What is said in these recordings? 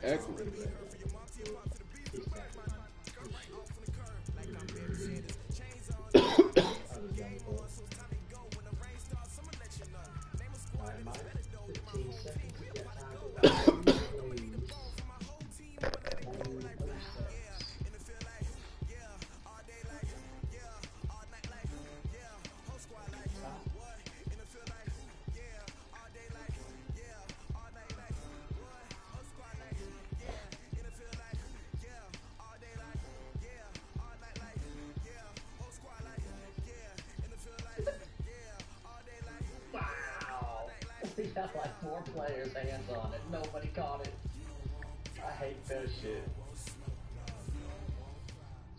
Excellent. He got like 4 players' hands on it. Nobody caught it. I hate that shit.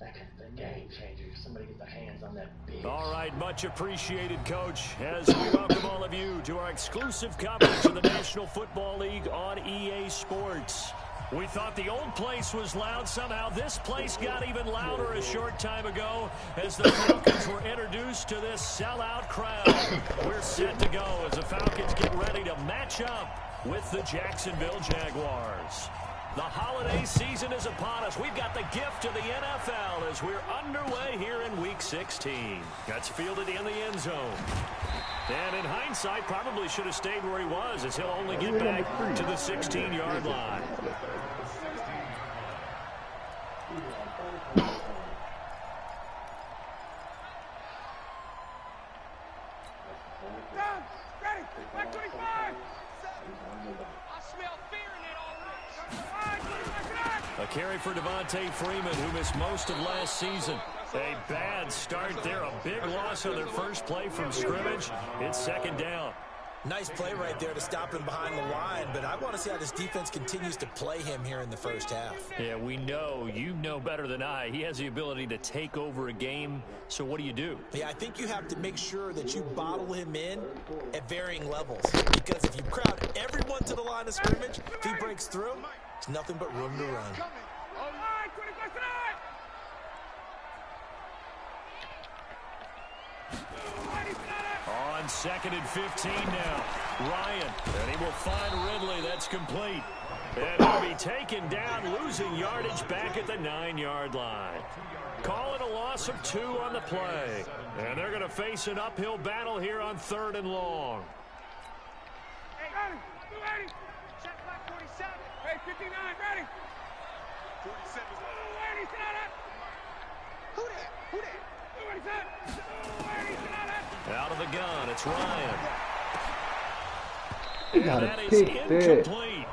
That could be a game changer if somebody gets their hands on that bitch. All right, much appreciated, Coach, as we welcome all of you to our exclusive coverage of the National Football League on EA Sports. We thought the old place was loud. Somehow this place got even louder a short time ago as the Falcons were introduced to this sellout crowd. We're set to go as the Falcons get ready to match up with the Jacksonville Jaguars. The holiday season is upon us. We've got the gift of the NFL as we're underway here in Week 16. That's fielded in the end zone. And in hindsight, probably should have stayed where he was as he'll only get back to the 16-yard line. A carry for Devontae Freeman, who missed most of last season. A bad start there. A big loss on their first play from scrimmage. It's second down. Nice play right there to stop him behind the line, but I want to see how this defense continues to play him here in the first half. Yeah, we know. You know better than I. He has the ability to take over a game, so what do? Yeah, I think you have to make sure that you bottle him in at varying levels, because if you crowd everyone to the line of scrimmage, if he breaks through, it's nothing but room to run. On 2nd and 15 now. Ryan, and he will find Ridley. That's complete. And he'll be taken down, losing yardage back at the 9-yard line. Call it a loss of 2 on the play. And they're going to face an uphill battle here on 3rd and long. Hey, check back 47. Hey, 59, ready. 47 is Who that? Out of the gun, it's Ryan. He got that a is pick there. incomplete.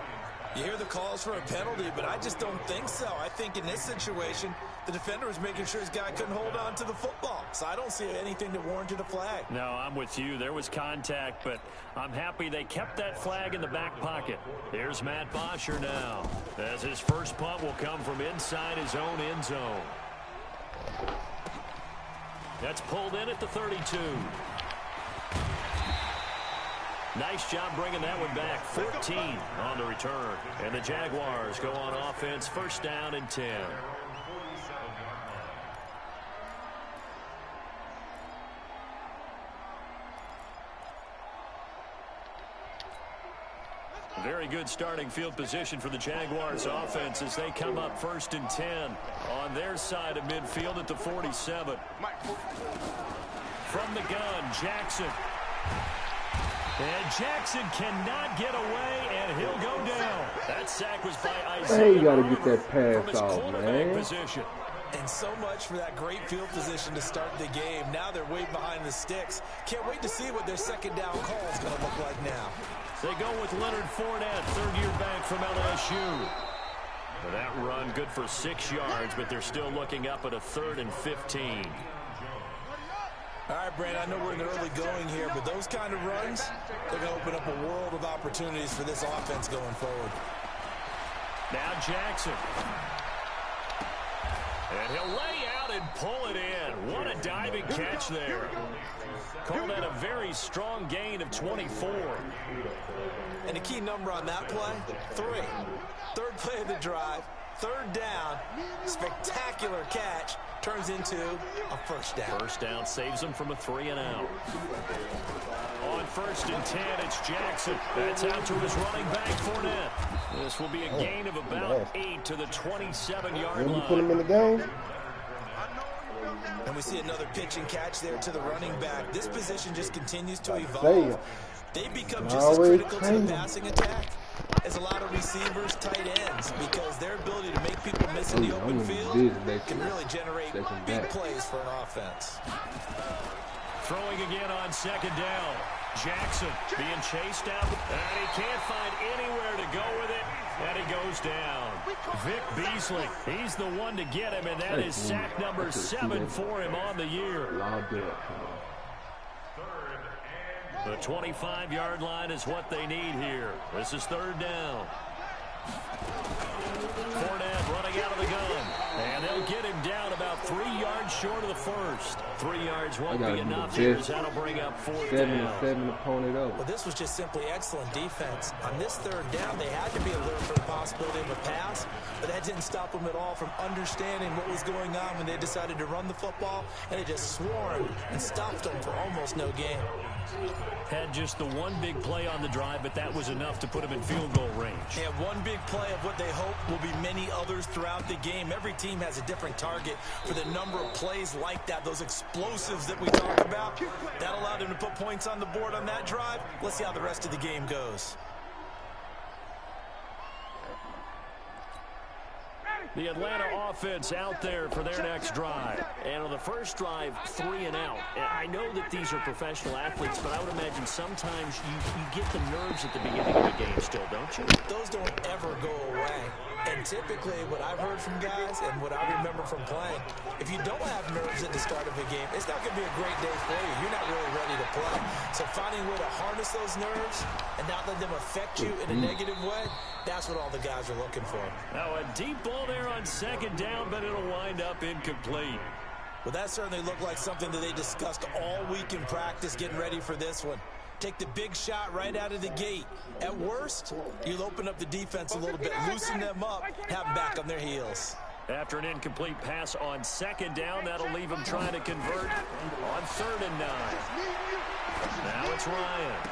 You hear the calls for a penalty, but I just don't think so. I think in this situation, the defender was making sure his guy couldn't hold on to the football. So I don't see anything that warranted a flag. No, I'm with you. There was contact, but I'm happy they kept that flag in the back pocket. Here's Matt Bosher now, as his first punt will come from inside his own end zone. That's pulled in at the 32. Nice job bringing that one back. 14 on the return. And the Jaguars go on offense, first down and 10. Very good starting field position for the Jaguars offense as they come up 1st and 10 on their side of midfield at the 47. From the gun, Jackson. And Jackson cannot get away, and he'll go down. That sack was by Isaiah. Hey, you gotta get that pass off, man. Position. And so much for that great field position to start the game. Now they're way behind the sticks. Can't wait to see what their second down call is going to look like now. They go with Leonard Fournette, third-year back from LSU. And that run good for 6 yards, but they're still looking up at a 3rd and 15. All right, Brandon, I know we're in the early going here, but those kind of runs, they're going to open up a world of opportunities for this offense going forward. Now Jackson. And he'll lay out and pull it in. What a diving catch there. Call that a very strong gain of 24. And the key number on that play, 3. Third play of the drive, 3rd down, spectacular catch, turns into a first down. First down saves them from a 3-and-out. On 1st and 10, it's Jackson. That's out to his running back, Fournette. This will be a gain of about 8 to the 27-yard line. You put him in the game? And we see another pitch and catch there to the running back. This position just continues to evolve. They become just as critical to the passing attack as a lot of receivers, tight ends, because their ability to make people miss in the open field can really generate big plays for an offense. Throwing again on 2nd down. Jackson being chased out, and he can't find anywhere to go with it, and he goes down. Vic Beasley, he's the one to get him, and that is sack number 7 for him on the year. The 25-yard line is what they need here. This is 3rd down. Fournette running out of the gun, and they'll get him down about 3 yards short of the first. 3 yards won't be enough here, as that'll bring up 4th down. 7 opponent up. Well, this was just simply excellent defense. On this 3rd down, they had to be alert for the possibility of a pass, but that didn't stop them at all from understanding what was going on when they decided to run the football, and they just swarmed and stopped them for almost no gain. Had just the one big play on the drive, but that was enough to put him in field goal range. And one big play of what they hope will be many others throughout the game. Every team has a different target for the number of plays like that, those explosives that we talk about. That allowed them to put points on the board on that drive. Let's see how the rest of the game goes. The Atlanta offense out there for their next drive. And on the first drive, 3 and out. I know that these are professional athletes, but I would imagine sometimes you get the nerves at the beginning of the game still, don't you? Those don't ever go away. And typically what I've heard from guys and what I remember from playing, if you don't have nerves at the start of a game, it's not going to be a great day for you. You're not really ready to play. So finding a way to harness those nerves and not let them affect you in a negative way, that's what all the guys are looking for. Now a deep ball there on 2nd down, but it'll wind up incomplete. Well, that certainly looked like something that they discussed all week in practice getting ready for this one. Take the big shot right out of the gate. At worst, you'll open up the defense a little bit, loosen them up, have them back on their heels. After an incomplete pass on 2nd down, that'll leave him trying to convert on 3rd and 9. Now it's Ryan.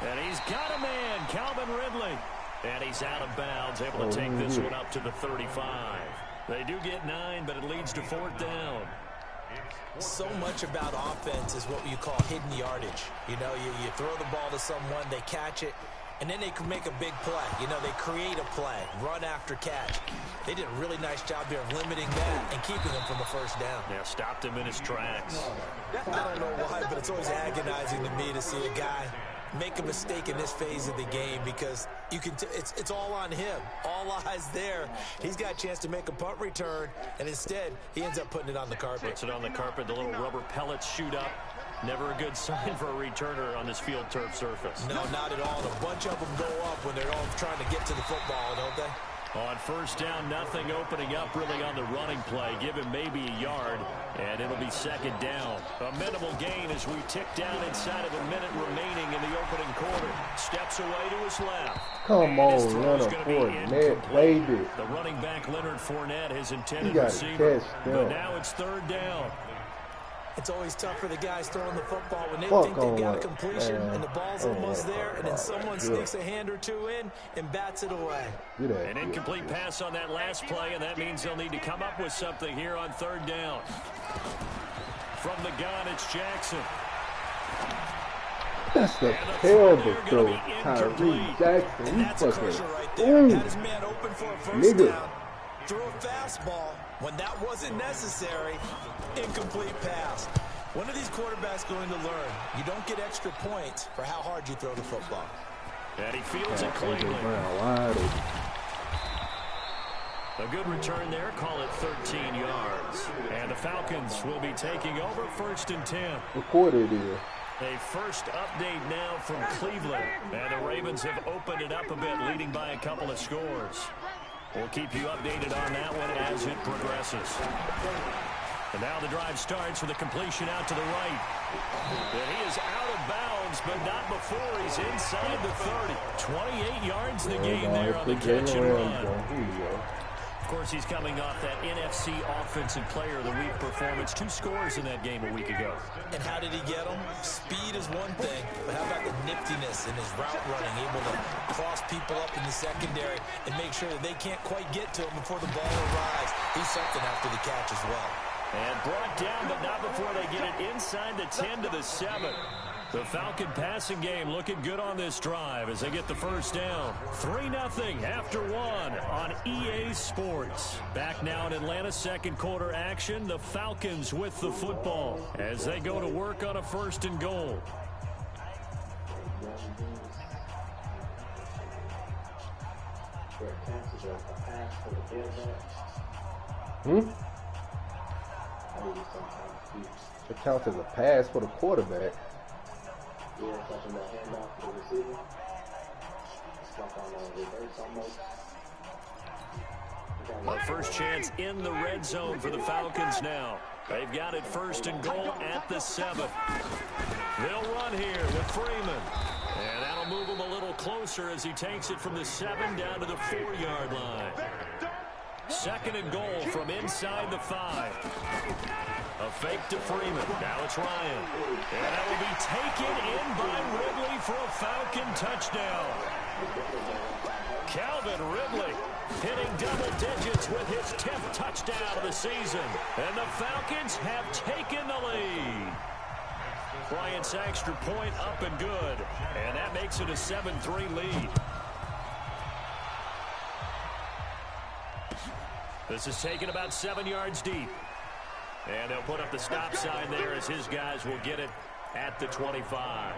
And he's got a man, Calvin Ridley. And he's out of bounds, able to take this one up to the 35. They do get 9, but it leads to 4th down. So much about offense is what you call hidden yardage. You know, you throw the ball to someone, they catch it, and then they can make a big play. You know, they create a play, run after catch. They did a really nice job there of limiting that and keeping him from a 1st down. Yeah, stopped him in his tracks. I don't know why, but it's always agonizing to me to see a guy make a mistake in this phase of the game, because you can it's all on him. All eyes there. He's got a chance to make a punt return, and instead he ends up putting it on the carpet. Puts it on the carpet. The little rubber pellets shoot up. Never a good sign for a returner on this field turf surface. No, not at all. And a bunch of them go up when they're all trying to get to the football, don't they? On 1st down, nothing opening up really on the running play. Give him maybe a yard, and it'll be 2nd down. A minimal gain as we tick down inside of a minute remaining in the opening quarter. Steps away to his left. Come on, Leonard Fournette. Played it. The running back, Leonard Fournette, his intended receiver. But now it's 3rd down. It's always tough for the guys throwing the football when they think they've got a completion and the ball's almost there, and then someone sneaks a hand or two in and bats it away. An incomplete pass on that last play, and that means they'll need to come up with something here on 3rd down. From the gun, it's Jackson. That's a terrible throw, Tyree Jackson. And that's a crusher right there. Got his man open for a 1st down. Threw a fastball when that wasn't necessary. Incomplete pass. When are these quarterbacks going to learn? You don't get extra points for how hard you throw the football. And he fields it cleanly. A good return there. Call it 13 yards. And the Falcons will be taking over 1st and 10. What quarter it is? A first update now from Cleveland. And the Ravens have opened it up a bit, leading by a couple of scores. We'll keep you updated on that one as it progresses. And now the drive starts with a completion out to the right. And he is out of bounds, but not before he's inside the 30. 28 yards the gain there on the catch and run. course, he's coming off that NFC Offensive Player of the Week performance. 2 scores in that game a week ago. And how did he get them? Speed is one thing, but how about the niftiness in his route running, able to cross people up in the secondary and make sure that they can't quite get to him before the ball arrives. He's something after the catch as well. And brought down, but not before they get it inside the 10 to the 7. The Falcon passing game looking good on this drive as they get the first down. 3-0 after 1 on EA Sports. Back now in Atlanta, second quarter action. The Falcons with the football as they go to work on a 1st and goal. It counts as a pass for the quarterback. The first chance in the red zone for the Falcons now. They've got it 1st and goal at the 7. They'll run here with Freeman. And that'll move him a little closer as he takes it from the 7 down to the 4-yard line. 2nd and goal from inside the 5. A fake to Freeman. Now it's Ryan. And that will be taken in by Ridley for a Falcon touchdown. Calvin Ridley hitting double digits with his 10th touchdown of the season. And the Falcons have taken the lead. Bryant's extra point up and good. And that makes it a 7-3 lead. This is taken about 7 yards deep. And they'll put up the stop sign there as his guys will get it at the 25.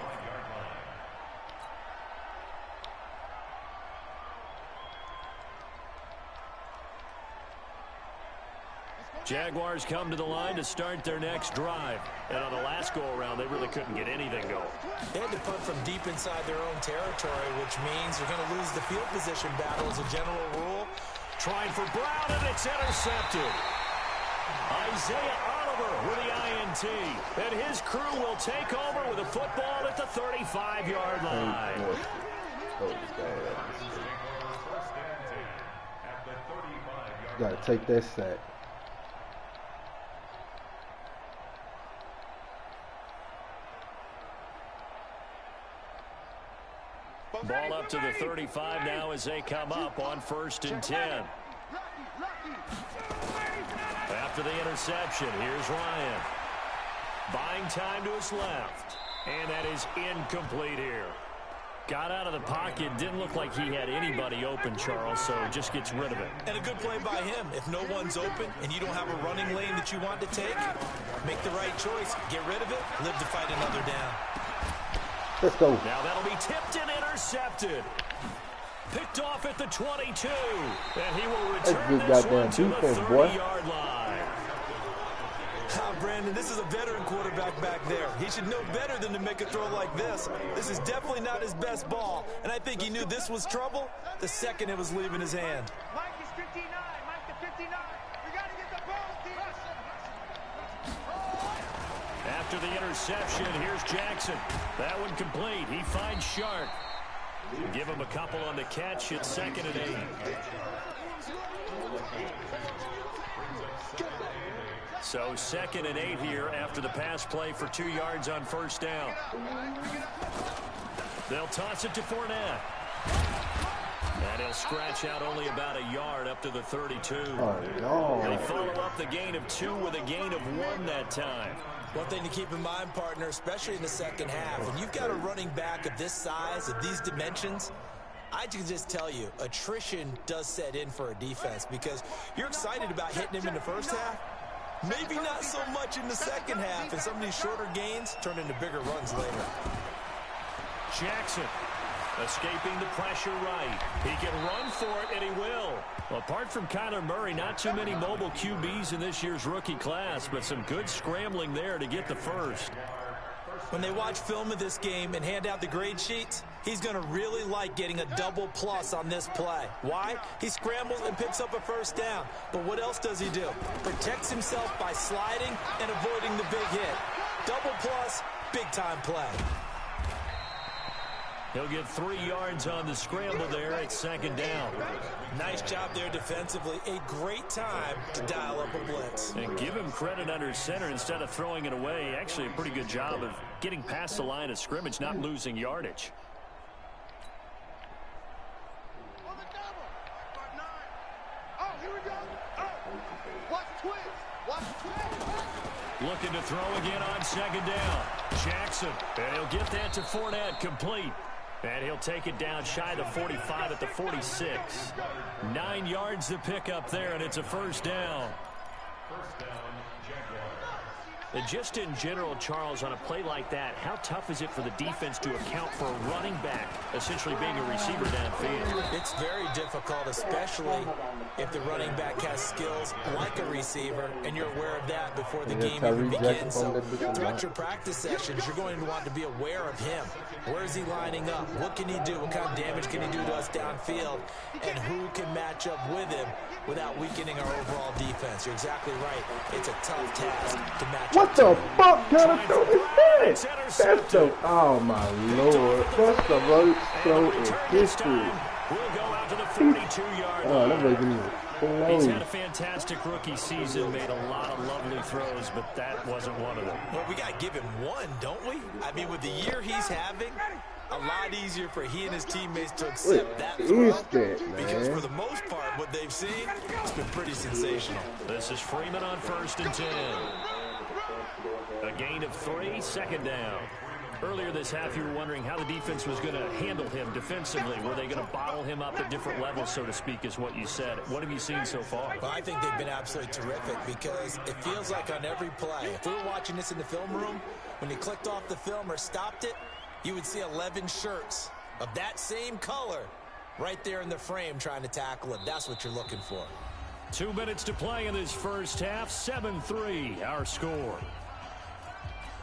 Jaguars come to the line to start their next drive. And on the last go-around, they really couldn't get anything going. They had to punt from deep inside their own territory, which means they're going to lose the field position battle as a general rule. Trying for Brown, and it's intercepted. Isaiah Oliver with the INT. And his crew will take over with a football at the 35-yard line. Got to take that sack. Ball up to the 35 now as they come up on 1st and 10. After the interception, here's Ryan. Buying time to his left. And that is incomplete here. Got out of the pocket. Didn't look like he had anybody open, Charles, so just gets rid of it. And a good play by him. If no one's open and you don't have a running lane that you want to take, make the right choice. Get rid of it. Live to fight another down. Let's go. Now that'll be tipped and intercepted. Picked off at the 22. And he will return this one to the 30-yard line. Brandon, this is a veteran quarterback back there. He should know better than to make a throw like this. This is definitely not his best ball. And I think he knew this was trouble the second it was leaving his hand. Mike is 59. Mike the 59. We got to get the ball, team. After the interception, here's Jackson. That one complete. He finds Sharp. Give him a couple on the catch. It's 2nd and 8. So 2nd and 8 here after the pass play for 2 yards on 1st down. They'll toss it to Fournette. And he'll scratch out only about a yard up to the 32. Oh, no. They follow up the gain of 2 with a gain of 1 that time. One thing to keep in mind, partner, especially in the second half, when you've got a running back of this size, of these dimensions, I can just tell you, attrition does set in for a defense because you're excited about hitting him in the first half. Maybe not so much in the second half, and some of these shorter gains turn into bigger runs later. Jackson escaping the pressure right. He can run for it, and he will. Apart from Kyler Murray, not too many mobile QBs in this year's rookie class, but some good scrambling there to get the first. When they watch film of this game and hand out the grade sheets, he's going to really like getting a double plus on this play. Why? He scrambles and picks up a first down. But what else does he do? Protects himself by sliding and avoiding the big hit. Double plus, big time play. He'll get 3 yards on the scramble there at second down. Nice job there defensively. A great time to dial up a blitz. And give him credit under center instead of throwing it away. Actually, a pretty good job of getting past the line of scrimmage, not losing yardage. Looking to throw again on second down. Jackson, and he'll get that to Fournette, complete. And he'll take it down shy of the 45 at the 46. 9 yards to pick up there, and it's a first down. And just in general, Charles, on a play like that, how tough is it for the defense to account for a running back essentially being a receiver downfield? It's very difficult, especially if the running back has skills like a receiver, and you're aware of that before the game even begins. So throughout your practice sessions, you're going to want to be aware of him. Where is he lining up? What can he do? What kind of damage can he do to us downfield? And who can match up with him without weakening our overall defense? You're exactly right. It's a tough task to match up. What the fuck kind of throw is that? That's the, oh my lord. That's the worst throw in history. We'll go out to the 42-yard line. Oh, that wasn't even He's close. had a fantastic rookie season, made a lot of lovely throws, but that wasn't one of them. Well, we got to give him one, don't we? I mean, with the year he's having, a lot easier for he and his teammates to accept that throw. Because for the most part, what they've seen, it's been pretty sensational. This is Freeman on 1st and 10. A gain of 3, second down. Earlier this half, you were wondering how the defense was going to handle him defensively. Were they going to bottle him up at different levels, so to speak, is what you said. What have you seen so far? Well, I think they've been absolutely terrific because it feels like on every play, if we were watching this in the film room, when you clicked off the film or stopped it, you would see 11 shirts of that same color right there in the frame trying to tackle him. That's what you're looking for. 2 minutes to play in this first half. 7-3, our score.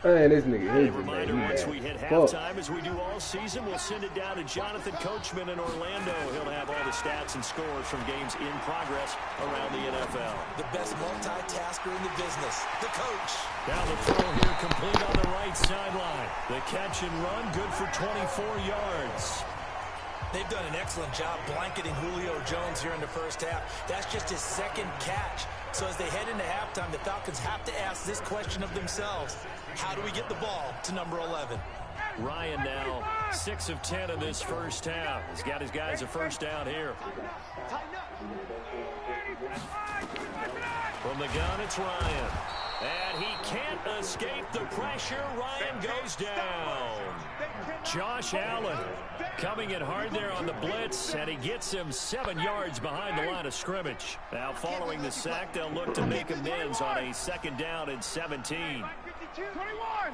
Man, this nigga A hit me, reminder, man. once we hit halftime, as we do all season, we'll send it down to Jonathan Coachman in Orlando. He'll have all the stats and scores from games in progress around the NFL. The best multitasker in the business, the coach. Now the throw here complete on the right sideline. The catch and run, good for 24 yards. They've done an excellent job blanketing Julio Jones here in the first half. That's just his second catch. So as they head into halftime, the Falcons have to ask this question of themselves. How do we get the ball to number 11? Ryan now 6 of 10 in this first half. He's got his guys a first down here. From the gun, it's Ryan. And he can't escape the pressure. Ryan goes down. Josh Allen coming in hard there on the blitz, and he gets him 7 yards behind the line of scrimmage. Now following the sack, they'll look to make amends on a second down and 17. 21.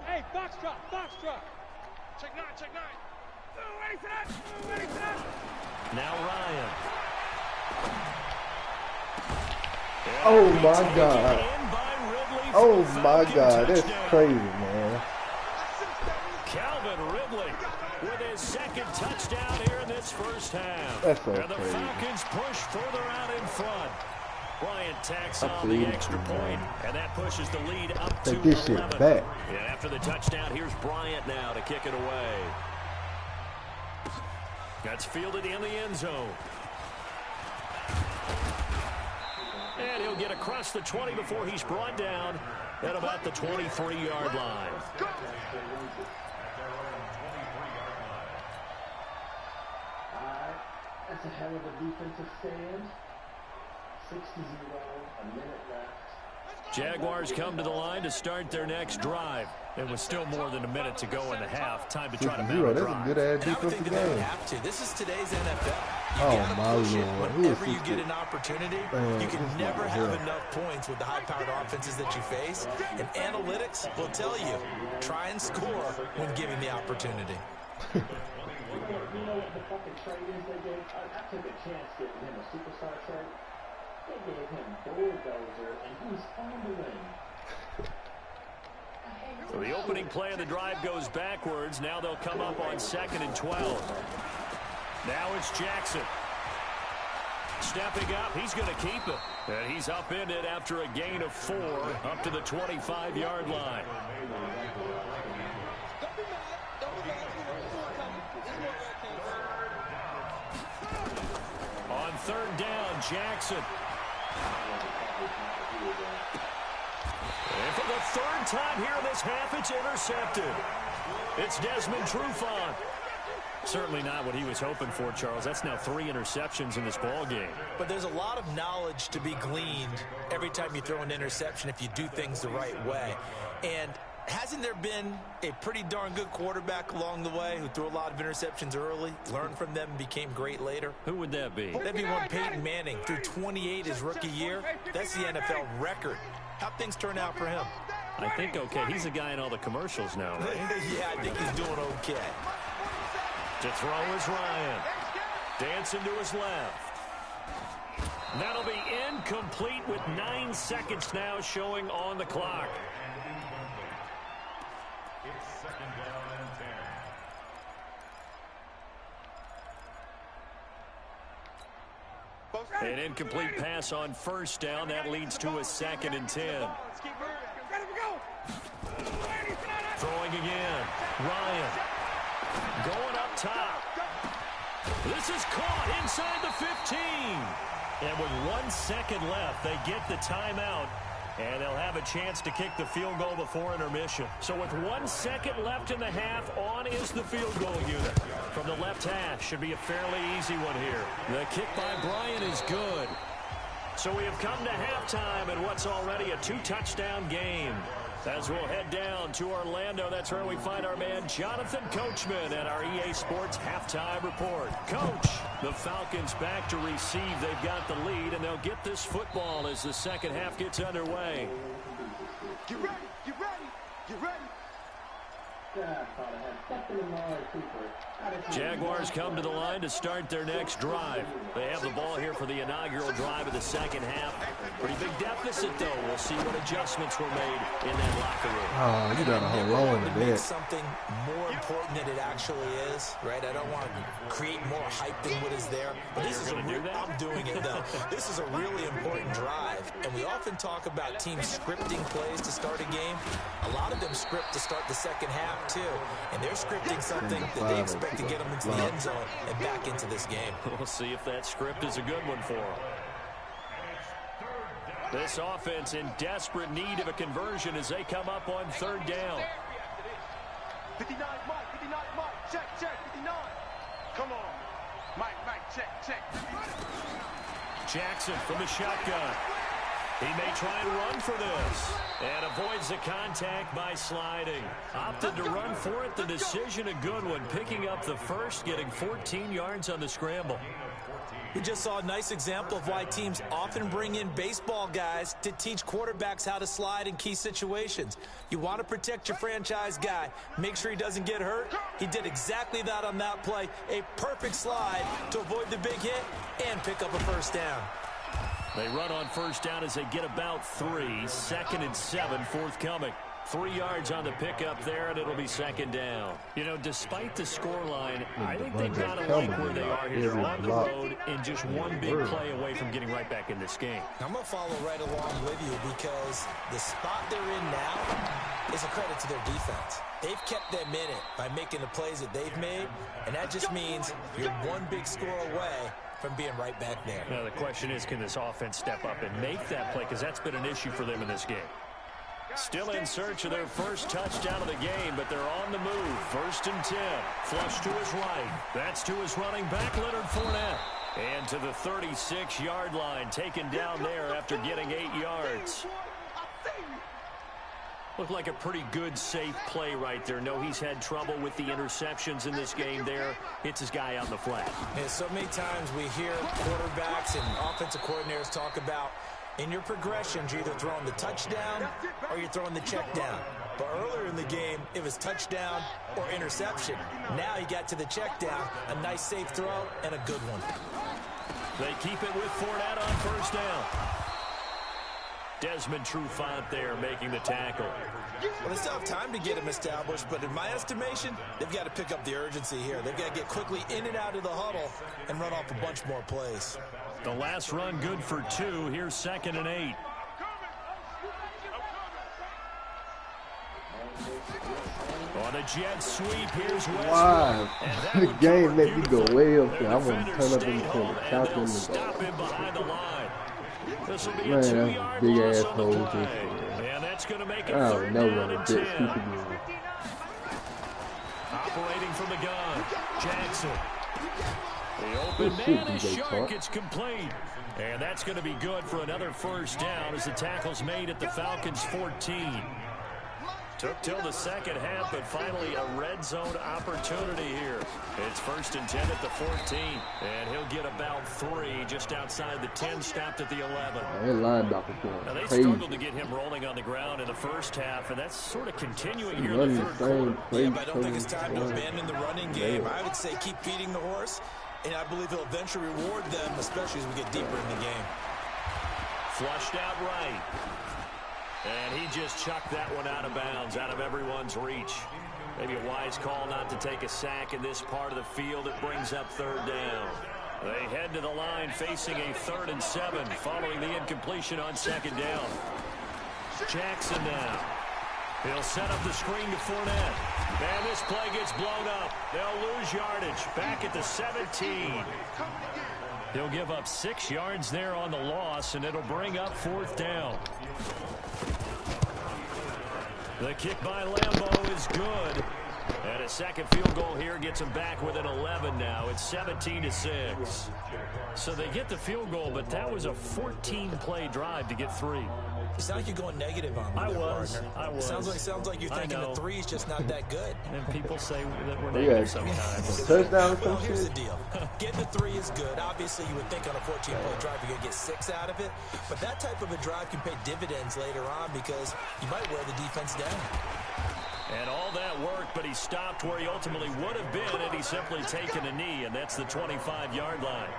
Hey, box drop, box drop. Check 9, check 9. Ready for that, ready for that. Now Ryan. Oh my God. Oh my God, that's crazy, man. Calvin Ridley with his second touchdown here in this first half. That's so and the crazy. Falcons push further out in front. Bryant tacks on the extra point, and that pushes the lead up to Take this 11. shit back. And after the touchdown, here's Bryant now to kick it away. That's fielded in the end zone. And he'll get across the 20 before he's brought down at about the 23-yard line. That's a hell of a defensive stand. 6-0, a minute left. Jaguars come to the line to start their next drive. And with still more than a minute to go in the half, time to try to mount a That's a drive. good ass And I would think defensive that they would game. have to. This is today's NFL. Oh, You my gotta push it Lord. Who is whenever you this get kid? an opportunity. Man, You can this never nigga have here. enough points with the high-powered offenses that you face. And analytics will tell you, try and score when given the opportunity. You know what the fucking trade is they gave? I took a chance getting him a superstar trade. They gave him bulldozer, and he's on the wing. So the opening play of the drive goes backwards. Now they'll come up on 2nd and 12. Now it's Jackson. Stepping up, he's going to keep it. And he's upended after a gain of 4 up to the 25-yard line. Don't be mad. Don't be mad. third down, Jackson. And for the third time here in this half, it's intercepted. It's Desmond Trufant. Certainly not what he was hoping for, Charles. That's now 3 interceptions in this ball game. But there's a lot of knowledge to be gleaned every time you throw an interception if you do things the right way. And hasn't there been a pretty darn good quarterback along the way who threw a lot of interceptions early, learned from them, and became great later? Who would that be? That'd be one Peyton Manning. Threw 28 his rookie year. That's the NFL record. How'd things turn out for him? I think okay. He's a guy in all the commercials now, right? Yeah, I think he's doing okay. To throw is Ryan. Dancing to his left. That'll be incomplete with 9 seconds now showing on the clock. It's second down and 10. An incomplete pass on first down. That leads to a 2nd and 10. Throwing again. Ryan. Going up top. This is caught inside the 15. And with 1 second left, they get the timeout. And they'll have a chance to kick the field goal before intermission. So with 1 second left in the half, on is the field goal unit. From the left half, should be a fairly easy one here. The kick by Bryant is good. So we have come to halftime in what's already a 2-touchdown game. As we'll head down to Orlando, that's where we find our man Jonathan Coachman at our EA Sports Halftime Report. Coach, the Falcons back to receive. They've got the lead, and they'll get this football as the second half gets underway. Get ready, get ready, get ready. Jaguars come to the line to start their next drive. They have the ball here for the inaugural drive of the second half. Pretty big deficit, though. We'll see what adjustments were made in that locker room. Oh, you got a whole roll in the bed. Something more important than it actually is, right? I don't want to create more hype than what is there. But this is I'm doing it, though. This is a really important drive. And we often talk about teams scripting plays to start a game. A lot of them script to start the second half, too. And they're scripting something that they expect to get them into the end zone and back into this game. We'll see if that script is a good one for them. This offense in desperate need of a conversion as they come up on third down. 59, Mike, 59, Mike, check, 59. Come on. Mike, check. Jackson from the shotgun. He may try and run for this. And avoids the contact by sliding. Opted to run for it. The decision a good one. Picking up the first, getting 14 yards on the scramble. We just saw a nice example of why teams often bring in baseball guys to teach quarterbacks how to slide in key situations. You want to protect your franchise guy. Make sure he doesn't get hurt. He did exactly that on that play. A perfect slide to avoid the big hit and pick up a first down. They run on first down as they get about 3. 2nd and 7 forthcoming. 3 yards on the pickup there, and it'll be second down. You know, despite the scoreline, I think they've got to like where they are here. They're on the road and just one big play away from getting right back in this game. I'm going to follow right along with you because the spot they're in now is a credit to their defense. They've kept them in it by making the plays that they've made, and that just means you're one big score away from being right back there. Now, the question is, can this offense step up and make that play? Because that's been an issue for them in this game. Still in search of their first touchdown of the game, but they're on the move. 1st and 10. Flush to his right. That's to his running back, Leonard Fournette. And to the 36-yard line, taken down there after getting 8 yards. Looked like a pretty good, safe play right there. No, he's had trouble with the interceptions in this game there. Hits his guy out in the flat. And so many times we hear quarterbacks and offensive coordinators talk about in your progressions, you're either throwing the touchdown or you're throwing the check down. But earlier in the game, it was touchdown or interception. Now you got to the check down, a nice safe throw, and a good one. They keep it with Fournette on first down. Desmond Trufant there making the tackle. Well, they still have time to get him established, but in my estimation, they've got to pick up the urgency here. They've got to get quickly in and out of the huddle and run off a bunch more plays. The last run good for 2. Here's 2nd and 8. On the jet sweep, here's Westbrook. Wow. The game made me go way up there. I want to turn up in the corner. Count them the Stop him behind the line. This will be Man, a that's 2-yard big loss ass on the hole. play. And that's going to make it I third don't know down what a and jet 10. sweep again. Operating from the gun, Jackson. The open man is Shark. It's complete. And that's going to be good for another first down as the tackle's made at the Falcons' 14. Took till the second half, but finally a red zone opportunity here. It's 1st and 10 at the 14, and he'll get about 3 just outside the 10, stopped at the 11. Now They struggled to get him rolling on the ground in the first half, and that's sort of continuing here in the third quarter. Yeah, but I don't think it's time to abandon the running game. I would say keep feeding the horse, and I believe he'll eventually reward them, especially as we get deeper in the game. Flushed out right. And he just chucked that one out of bounds, out of everyone's reach. Maybe a wise call not to take a sack in this part of the field. It brings up third down. They head to the line facing a 3rd and 7 following the incompletion on 2nd down. Jackson now. He'll set up the screen to Fournette. And this play gets blown up. They'll lose yardage. Back at the 17. He'll give up 6 yards there on the loss, and it'll bring up 4th down. The kick by Lambeau is good. And a second field goal here gets them back within 11 now. It's 17-6. So they get the field goal, but that was a 14-play drive to get 3. You sound like you're going negative on me. I was. Sounds like you're thinking the 3 is just not that good. And people say that we're negative sometimes. Touchdown. Well, here's the deal. Getting the 3 is good. Obviously, you would think on a 14-play drive you're going to get 6 out of it. But that type of a drive can pay dividends later on because you might wear the defense down. And all that worked, but he stopped where he ultimately would have been had he simply taken a knee, and that's the 25-yard line.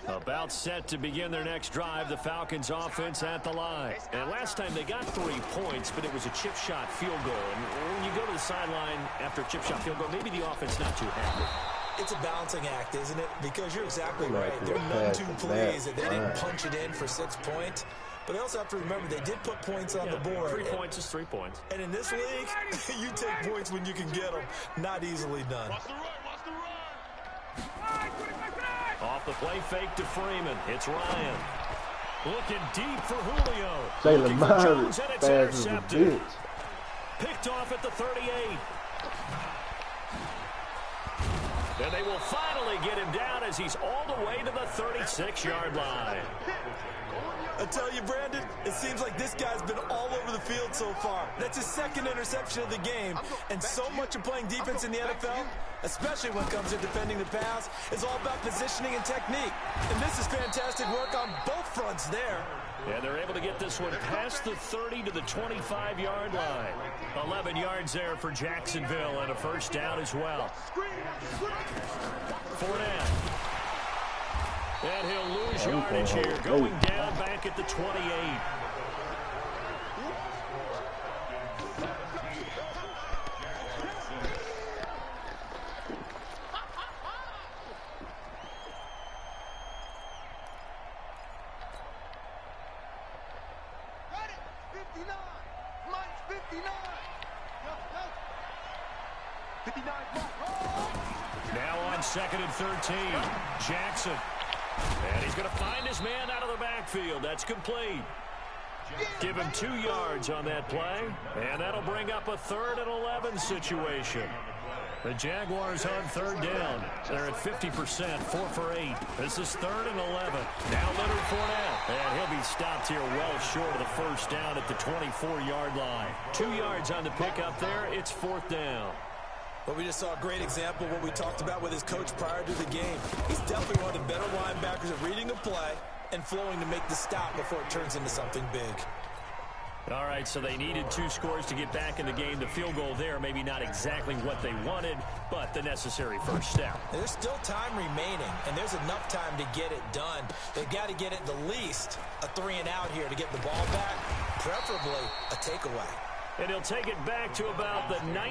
About set to begin their next drive, the Falcons offense at the line. And last time they got 3 points, but it was a chip shot field goal. And when you go to the sideline after a chip shot field goal, maybe the offense not too happy. It's a balancing act, isn't it? Because you're exactly right. They're none too pleased that they didn't punch it in for 6 points. But they also have to remember they did put points on the board. 3 points is 3 points. And in this league, you take points when you can get them. Not easily done. Watch the run, watch the run. Off the play fake to Freeman. It's Ryan. Looking deep for Julio. Jalen Myers fast as a bitch. Picked off at the 38. And they will finally get him down as he's all the way to the 36-yard line. I tell you, Brandon, it seems like this guy's been all over the field so far. That's his 2nd interception of the game. And so much of playing defense in the NFL, especially when it comes to defending the pass, is all about positioning and technique. And this is fantastic work on both fronts there. And they're able to get this one past the 30 to the 25-yard line. 11 yards there for Jacksonville and a first down as well. Fournette. And he'll lose yardage here, going down back at the 28. Got it. 59. Mike's 59. 59 Mike. Now on 2nd and 13. Jackson. And he's going to find his man out of the backfield. That's complete. Give him 2 yards on that play. And that'll bring up a 3rd and 11 situation. The Jaguars on 3rd down. They're at 50%, 4 for 8. This is 3rd and 11. Now Leonard Fournette. And he'll be stopped here well short of the first down at the 24-yard line. 2 yards on the pickup there. It's 4th down. But we just saw a great example of what we talked about with his coach prior to the game. He's definitely one of the better linebackers at reading a play and flowing to make the stop before it turns into something big. All right, so they needed 2 scores to get back in the game. The field goal there, maybe not exactly what they wanted, but the necessary first step. There's still time remaining, and there's enough time to get it done. They've got to get at the least a 3 and out here to get the ball back, preferably a takeaway. And he'll take it back to about the 19.